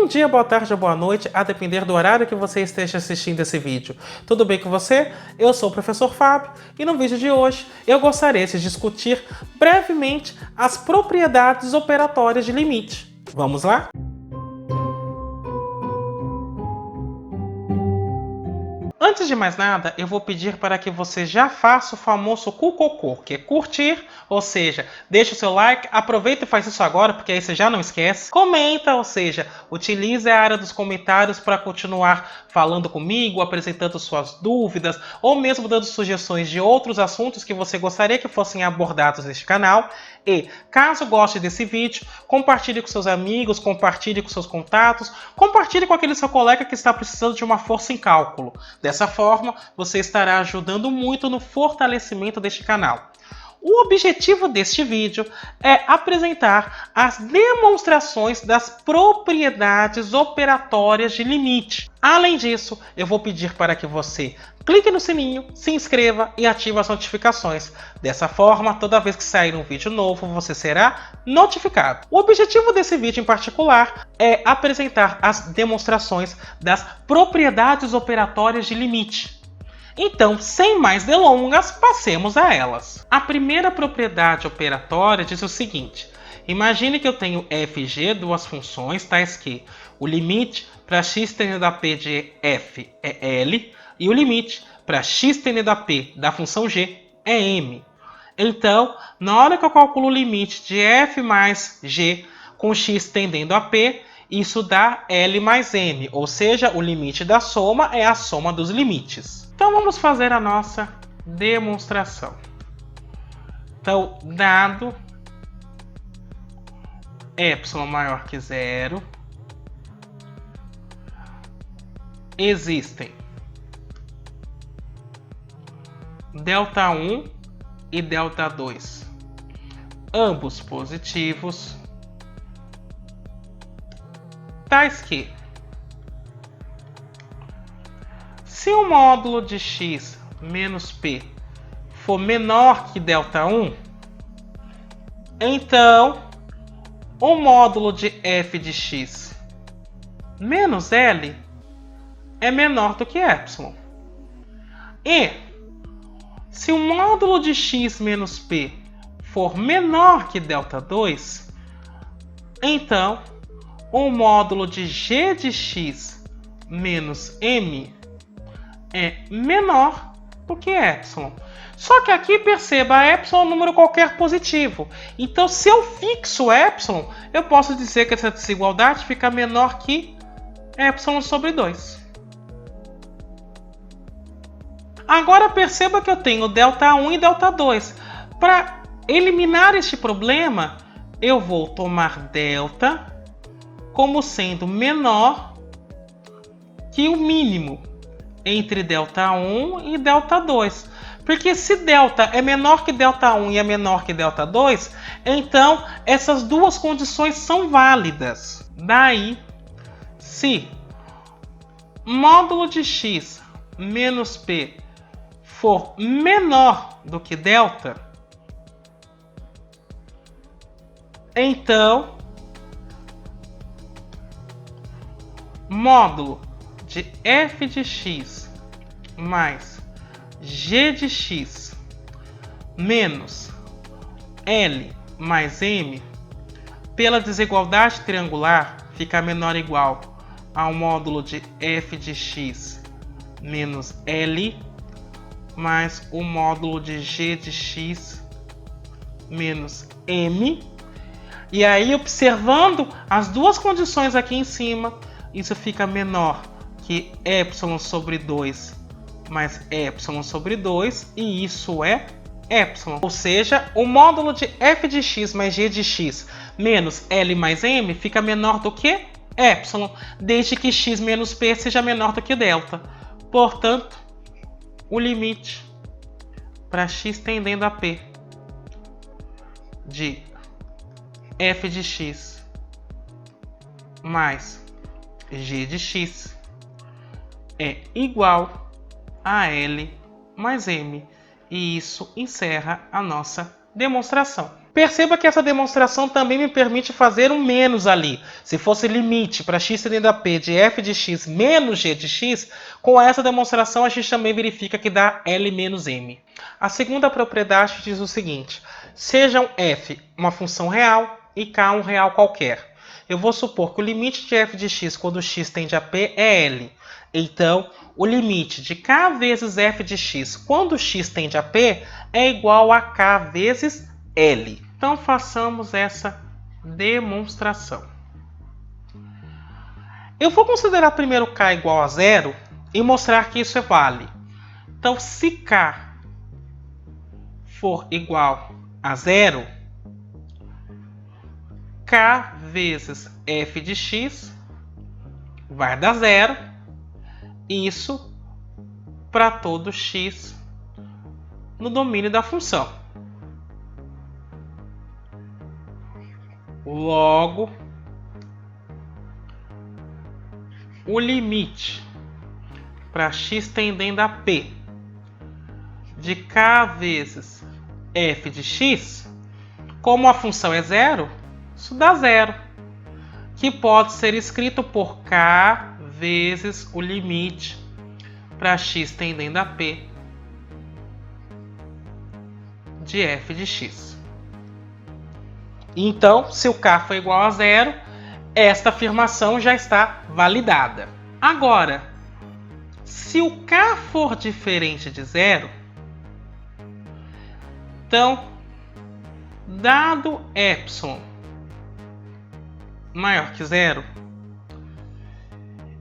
Bom dia, boa tarde ou boa noite, a depender do horário que você esteja assistindo esse vídeo. Tudo bem com você? Eu sou o professor Fábio e no vídeo de hoje eu gostaria de discutir brevemente as propriedades operatórias de limite. Vamos lá? Antes de mais nada, eu vou pedir para que você já faça o famoso cucocô, que é curtir, ou seja, deixa o seu like, aproveita e faz isso agora, porque aí você já não esquece. Comenta, ou seja, utilize a área dos comentários para continuar falando comigo, apresentando suas dúvidas, ou mesmo dando sugestões de outros assuntos que você gostaria que fossem abordados neste canal. E, caso goste desse vídeo, compartilhe com seus amigos, compartilhe com seus contatos, compartilhe com aquele seu colega que está precisando de uma força em cálculo. Dessa forma, você estará ajudando muito no fortalecimento deste canal. O objetivo deste vídeo é apresentar as demonstrações das propriedades operatórias de limite. Além disso, eu vou pedir para que você clique no sininho, se inscreva e ative as notificações. Dessa forma, toda vez que sair um vídeo novo, você será notificado. O objetivo desse vídeo em particular é apresentar as demonstrações das propriedades operatórias de limite. Então, sem mais delongas, passemos a elas. A primeira propriedade operatória diz o seguinte: imagine que eu tenho f e g, duas funções, tais que o limite para x tendendo a p de f é L e o limite para x tendendo a p da função g é M. Então, na hora que eu calculo o limite de f mais g com x tendendo a p, isso dá L mais M, ou seja, o limite da soma é a soma dos limites. Então vamos fazer a nossa demonstração. Então, dado epsilon maior que zero, existem Δ1 e Δ2, ambos positivos, tais que se o módulo de x menos p for menor que Δ1, então o módulo de f de x menos L é menor do que epsilon. E se o módulo de x menos p for menor que Δ2, então o módulo de g de x menos m é menor do que epsilon. Só que aqui perceba, epsilon é um número qualquer positivo. Então, se eu fixo epsilon, eu posso dizer que essa desigualdade fica menor que epsilon sobre 2. Agora perceba que eu tenho Δ1 e Δ2. Para eliminar este problema, eu vou tomar delta como sendo menor que o mínimo entre Δ1 e Δ2. Porque se delta é menor que Δ1 e é menor que Δ2, então essas duas condições são válidas. Daí, se módulo de x menos p for menor do que delta, então módulo de f de x mais g de x menos L mais M, pela desigualdade triangular, fica menor ou igual ao módulo de f de x menos L mais o módulo de g de x menos M. E aí, observando as duas condições aqui em cima, isso fica menor que epsilon sobre 2 mais epsilon sobre 2, e isso é epsilon. Ou seja, o módulo de f de x mais g de x menos L mais M fica menor do que epsilon, desde que x menos p seja menor do que delta. Portanto, o limite para x tendendo a p de f de x mais g de x é igual a L mais M, e isso encerra a nossa demonstração. Perceba que essa demonstração também me permite fazer um menos ali. Se fosse limite para x tendendo a p de f de x menos g de x, com essa demonstração a gente também verifica que dá L menos m. A segunda propriedade diz o seguinte: sejam f uma função real e k um real qualquer. Eu vou supor que o limite de f de x quando x tende a p é L. Então, o limite de k vezes f de x quando x tende a p é igual a k vezes L. Então, façamos essa demonstração. Eu vou considerar primeiro k igual a zero e mostrar que isso vale. Então, se k for igual a zero, k vezes f de x vai dar zero. Isso para todo x no domínio da função. Logo, o limite para x tendendo a p de k vezes f de x, como a função é zero, isso dá zero, que pode ser escrito por k vezes o limite para x tendendo a p de f de x. Então, se o k for igual a zero, esta afirmação já está validada. Agora, se o k for diferente de zero, então, dado epsilon maior que zero,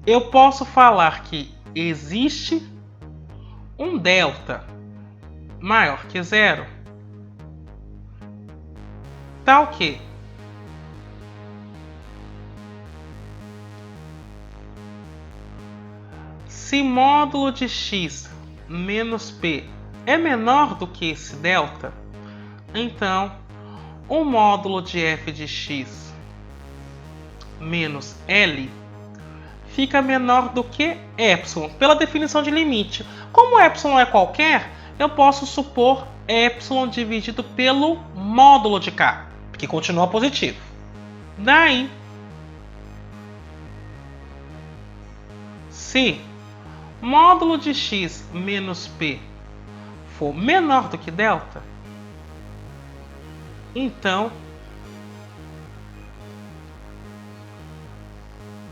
eu posso falar que existe um delta maior que zero, tal que se módulo de x menos p é menor do que esse delta, então o módulo de f de x menos L fica menor do que epsilon, pela definição de limite. Como epsilon é qualquer, eu posso supor epsilon dividido pelo módulo de k, que continua positivo. Daí, se módulo de x menos p for menor do que delta, então,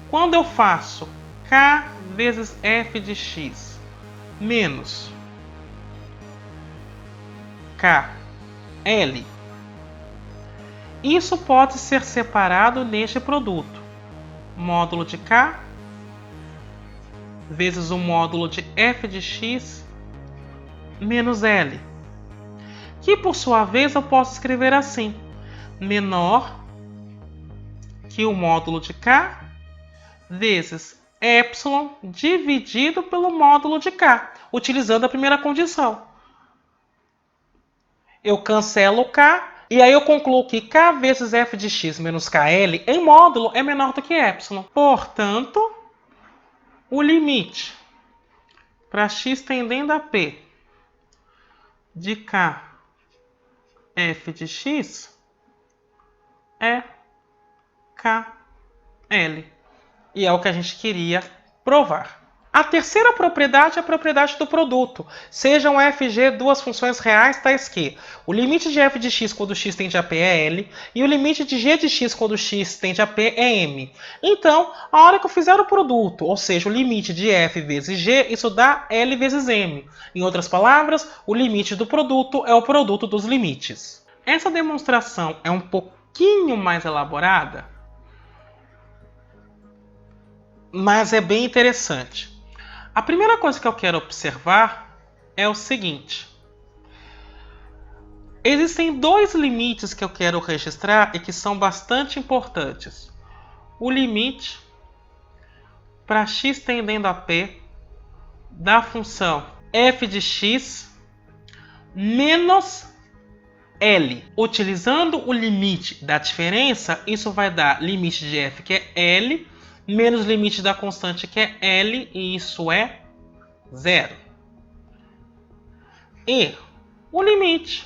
quando eu faço k vezes f de x menos kl, isso pode ser separado neste produto. Módulo de k vezes o módulo de f de x menos L, que por sua vez eu posso escrever assim: menor que o módulo de k vezes epsilon dividido pelo módulo de k, utilizando a primeira condição. Eu cancelo o k e aí eu concluo que k vezes f de x menos kl em módulo é menor do que epsilon. Portanto, o limite para x tendendo a p de k f de x é kl. E é o que a gente queria provar. A terceira propriedade é a propriedade do produto. Sejam f e g duas funções reais tais que o limite de f de x quando x tende a p é L e o limite de g de x quando x tende a p é M. Então, a hora que eu fizer o produto, ou seja, o limite de f vezes g, isso dá L vezes M. Em outras palavras, o limite do produto é o produto dos limites. Essa demonstração é um pouquinho mais elaborada, mas é bem interessante. A primeira coisa que eu quero observar é o seguinte: existem dois limites que eu quero registrar e que são bastante importantes. O limite para x tendendo a p da função f de x menos L. Utilizando o limite da diferença, isso vai dar limite de f, que é L, menos limite da constante, que é L, e isso é zero. E o limite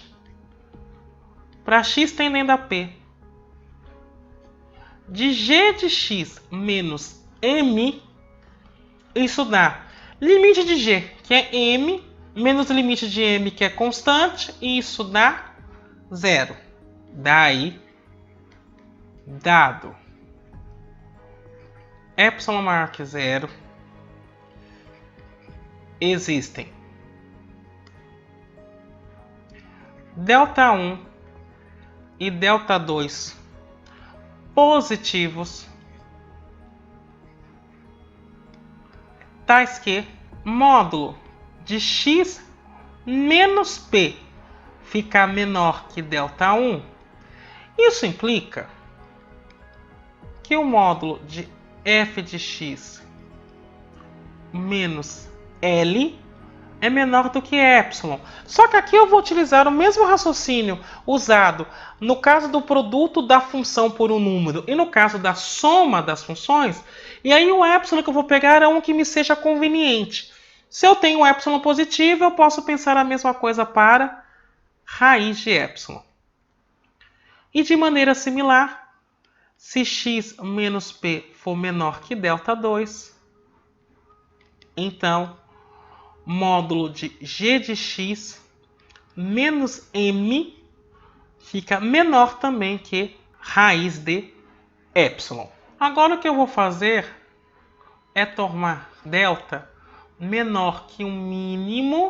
para x tendendo a p de g de x menos m, isso dá limite de g, que é m, menos limite de m, que é constante, e isso dá 0. Daí, dado epsilon maior que 0, existem Δ1 e Δ2 positivos, tais que módulo de x menos p ficar menor que Δ1. Isso implica que o módulo de f de x menos L é menor do que epsilon. Só que aqui eu vou utilizar o mesmo raciocínio usado no caso do produto da função por um número e no caso da soma das funções. E aí o epsilon que eu vou pegar é um que me seja conveniente. Se eu tenho um epsilon positivo, eu posso pensar a mesma coisa para raiz de epsilon. E de maneira similar, se x menos p for menor que Δ2, então módulo de g de x menos m fica menor também que raiz de epsilon. Agora o que eu vou fazer é tornar Δ menor que o mínimo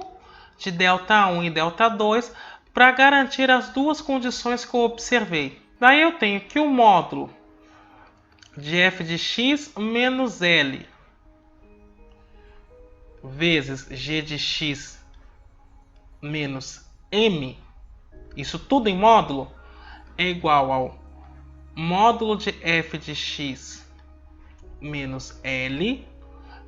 de Δ1 e Δ2 para garantir as duas condições que eu observei. Daí eu tenho que o módulo de f de x menos L vezes g de x menos m, isso tudo em módulo, é igual ao módulo de f de x menos L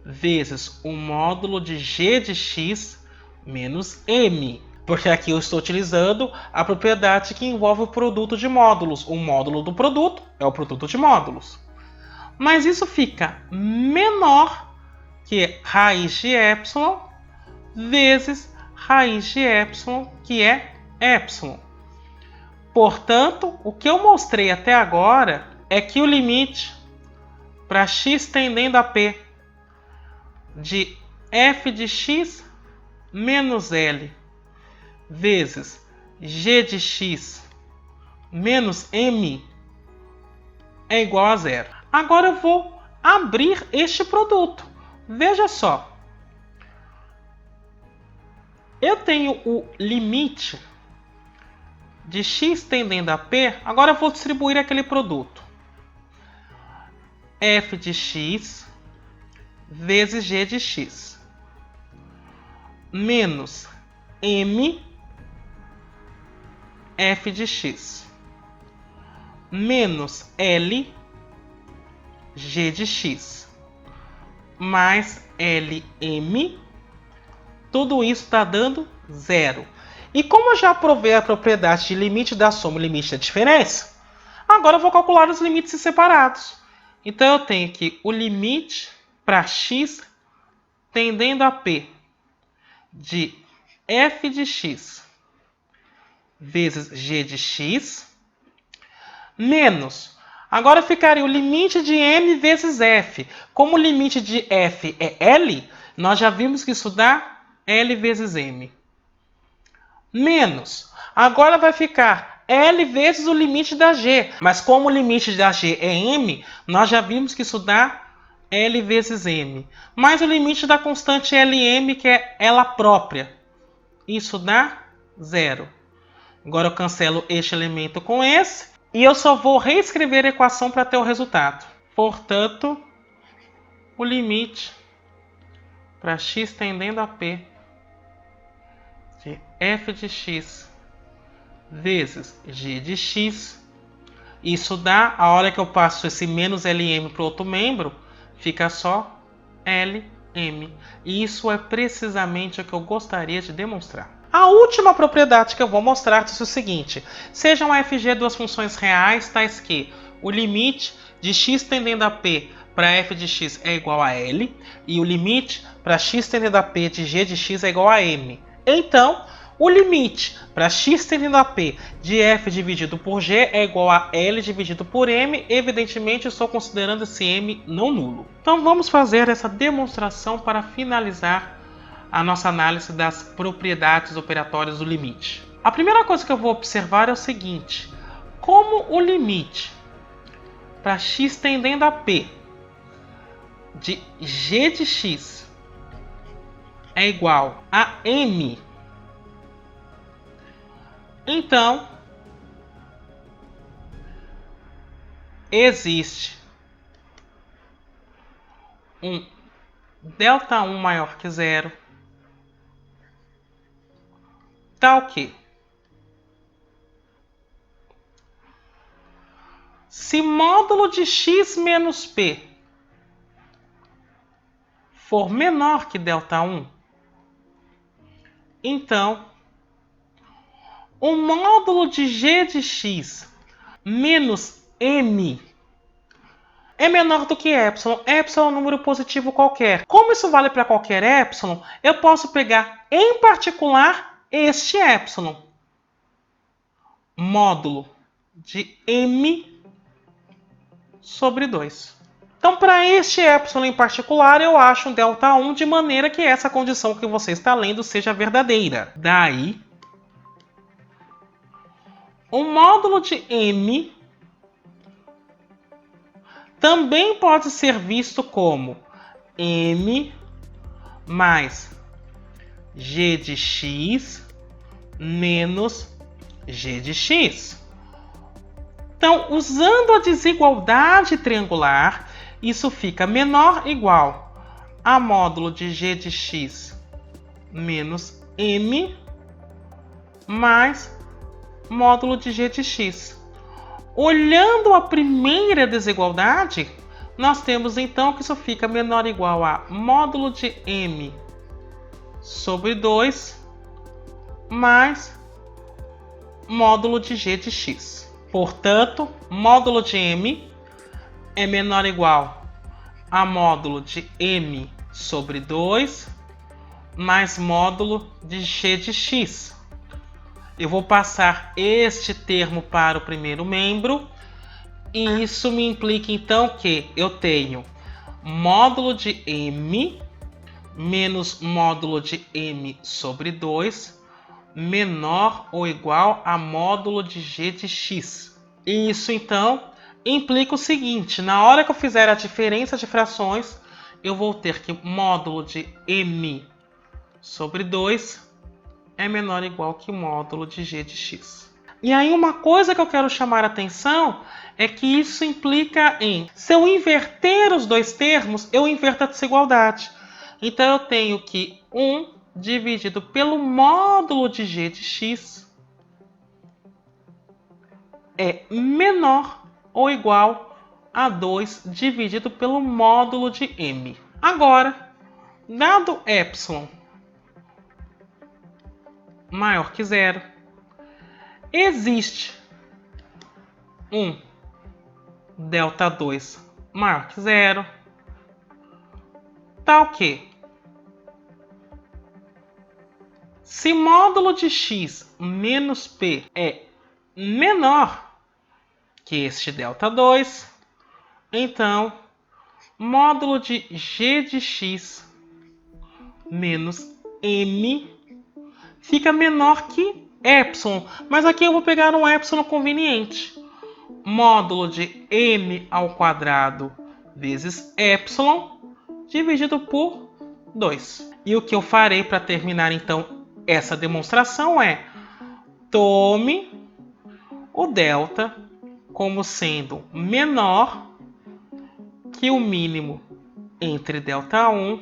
vezes o módulo de g de x menos m. Porque aqui eu estou utilizando a propriedade que envolve o produto de módulos. O módulo do produto é o produto de módulos. Mas isso fica menor que raiz de epsilon vezes raiz de epsilon, que é epsilon. Portanto, o que eu mostrei até agora é que o limite para x tendendo a p de f de x menos L vezes g de x menos m é igual a 0. Agora eu vou abrir este produto. Veja só. Eu tenho o limite de x tendendo a p. Agora eu vou distribuir aquele produto. F de x vezes g de x menos m f de x menos L g de x mais LM, tudo isso está dando 0. E como eu já provei a propriedade de limite da soma e limite da diferença, agora eu vou calcular os limites separados. Então eu tenho que o limite para x tendendo a p de f de x vezes g de x menos, agora ficaria o limite de m vezes f. Como o limite de f é L, nós já vimos que isso dá L vezes m. Menos, agora vai ficar L vezes o limite da g. Mas como o limite da g é m, nós já vimos que isso dá L vezes m. Mais o limite da constante Lm, que é ela própria. Isso dá 0. Agora eu cancelo este elemento com esse. E eu só vou reescrever a equação para ter o resultado. Portanto, o limite para x tendendo a p de f de x vezes g de x, isso dá, a hora que eu passo esse menos Lm para o outro membro, fica só Lm. E isso é precisamente o que eu gostaria de demonstrar. A última propriedade que eu vou mostrar é o seguinte: sejam fg duas funções reais, tais que o limite de x tendendo a p para f de x é igual a L e o limite para x tendendo a p de g de x é igual a m. Então, O limite para x tendendo a p de f dividido por g é igual a L dividido por M. Evidentemente, eu estou considerando esse M não nulo. Então, vamos fazer essa demonstração para finalizar a nossa análise das propriedades operatórias do limite. A primeira coisa que eu vou observar é o seguinte: como o limite para x tendendo a p de g de x é igual a M, então existe um Δ1 maior que zero, tal que, se módulo de x menos p for menor que Δ1, então o módulo de g de x menos M é menor do que epsilon. Epsilon é um número positivo qualquer. Como isso vale para qualquer epsilon, eu posso pegar em particular este epsilon, módulo de M sobre 2. Então, para este epsilon em particular, eu acho um Δ1 de maneira que essa condição que você está lendo seja verdadeira. Daí, o módulo de M também pode ser visto como M mais g de x menos g de x. Então, usando a desigualdade triangular, isso fica menor ou igual a módulo de g de x menos M mais módulo de g de x. Olhando a primeira desigualdade, nós temos então que isso fica menor ou igual a módulo de M sobre 2 mais módulo de g de x. Portanto, módulo de M é menor ou igual a módulo de M sobre 2 mais módulo de g de x. Eu vou passar este termo para o primeiro membro, e isso me implica então que eu tenho módulo de M menos módulo de M sobre 2 menor ou igual a módulo de g de x. E isso então implica o seguinte: na hora que eu fizer a diferença de frações, eu vou ter que módulo de M sobre 2 é menor ou igual que módulo de g de x. E aí uma coisa que eu quero chamar a atenção é que isso implica em, se eu inverter os dois termos, eu inverto a desigualdade. Então eu tenho que 1 dividido pelo módulo de g de x é menor ou igual a 2 dividido pelo módulo de M. Agora, dado epsilon maior que zero, existe um Δ2 maior que zero, tal que, se módulo de x menos p é menor que este Δ2, então módulo de g de x menos M fica menor que epsilon. Mas aqui eu vou pegar um epsilon conveniente. Módulo de M ao quadrado vezes epsilon dividido por 2. E o que eu farei para terminar então essa demonstração é: tome o delta como sendo menor que o mínimo entre Δ1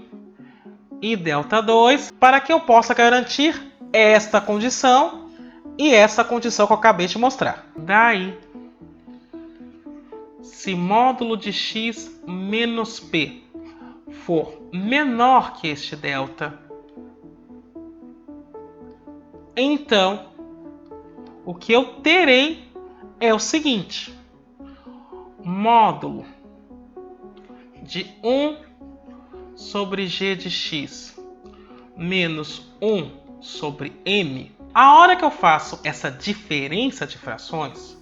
e Δ2, para que eu possa garantir esta condição e essa condição que eu acabei de mostrar. Daí, se módulo de x menos p for menor que este delta, então o que eu terei é o seguinte: módulo de 1 sobre g de x menos 1 sobre M A hora que eu faço essa diferença de frações,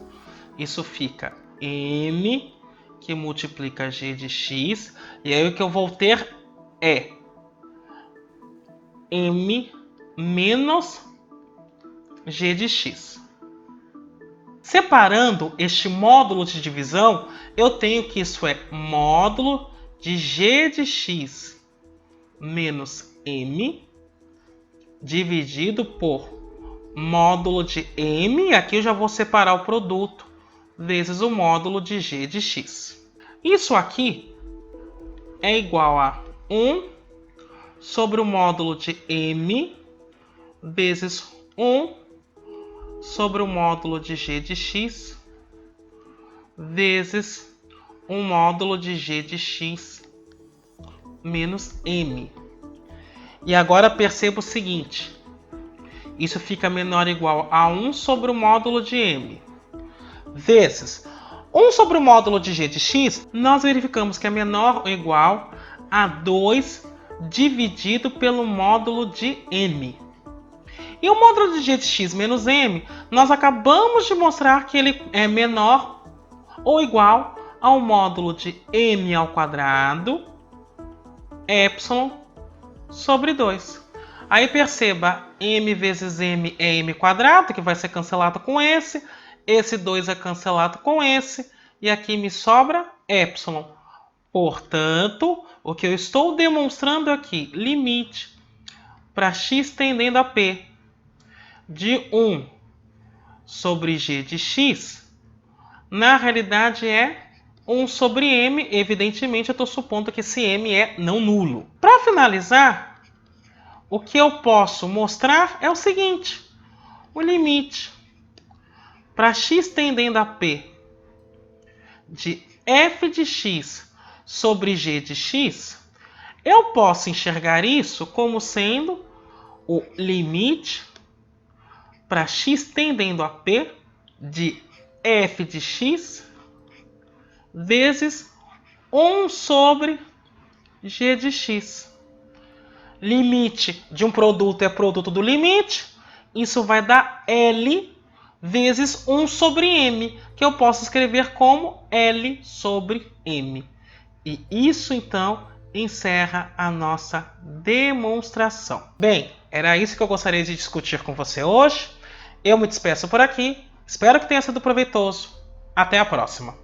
isso fica m que multiplica g de x, e aí o que eu vou ter é m menos g de x. Separando este módulo de divisão, eu tenho que isso é módulo de g de x menos m dividido por módulo de m, e aqui eu já vou separar o produto, vezes o módulo de g de x. Isso aqui é igual a 1 sobre o módulo de m vezes 1 sobre o módulo de g de x vezes o módulo de g de x menos m. E agora perceba o seguinte, isso fica menor ou igual a 1 sobre o módulo de m vezes 1 sobre o módulo de g de x, nós verificamos que é menor ou igual a 2 dividido pelo módulo de m. E o módulo de g de x menos m, nós acabamos de mostrar que ele é menor ou igual ao módulo de m ao quadrado epsilon sobre 2. Aí perceba, m vezes m é m quadrado, que vai ser cancelado com esse 2 é cancelado com esse, e aqui me sobra epsilon. Portanto, o que eu estou demonstrando aqui, limite para x tendendo a p de 1 sobre g de x, na realidade é 1 sobre m, evidentemente eu estou supondo que esse m é não nulo. Para finalizar, o que eu posso mostrar é o seguinte, o limite para x tendendo a p de f de x sobre g de x, eu posso enxergar isso como sendo o limite para x tendendo a p de f de x vezes 1 sobre g de x. Limite de um produto é produto do limite, isso vai dar L vezes 1 sobre m, que eu posso escrever como L sobre m. E isso, então, encerra a nossa demonstração. Bem, era isso que eu gostaria de discutir com você hoje. Eu me despeço por aqui. Espero que tenha sido proveitoso. Até a próxima.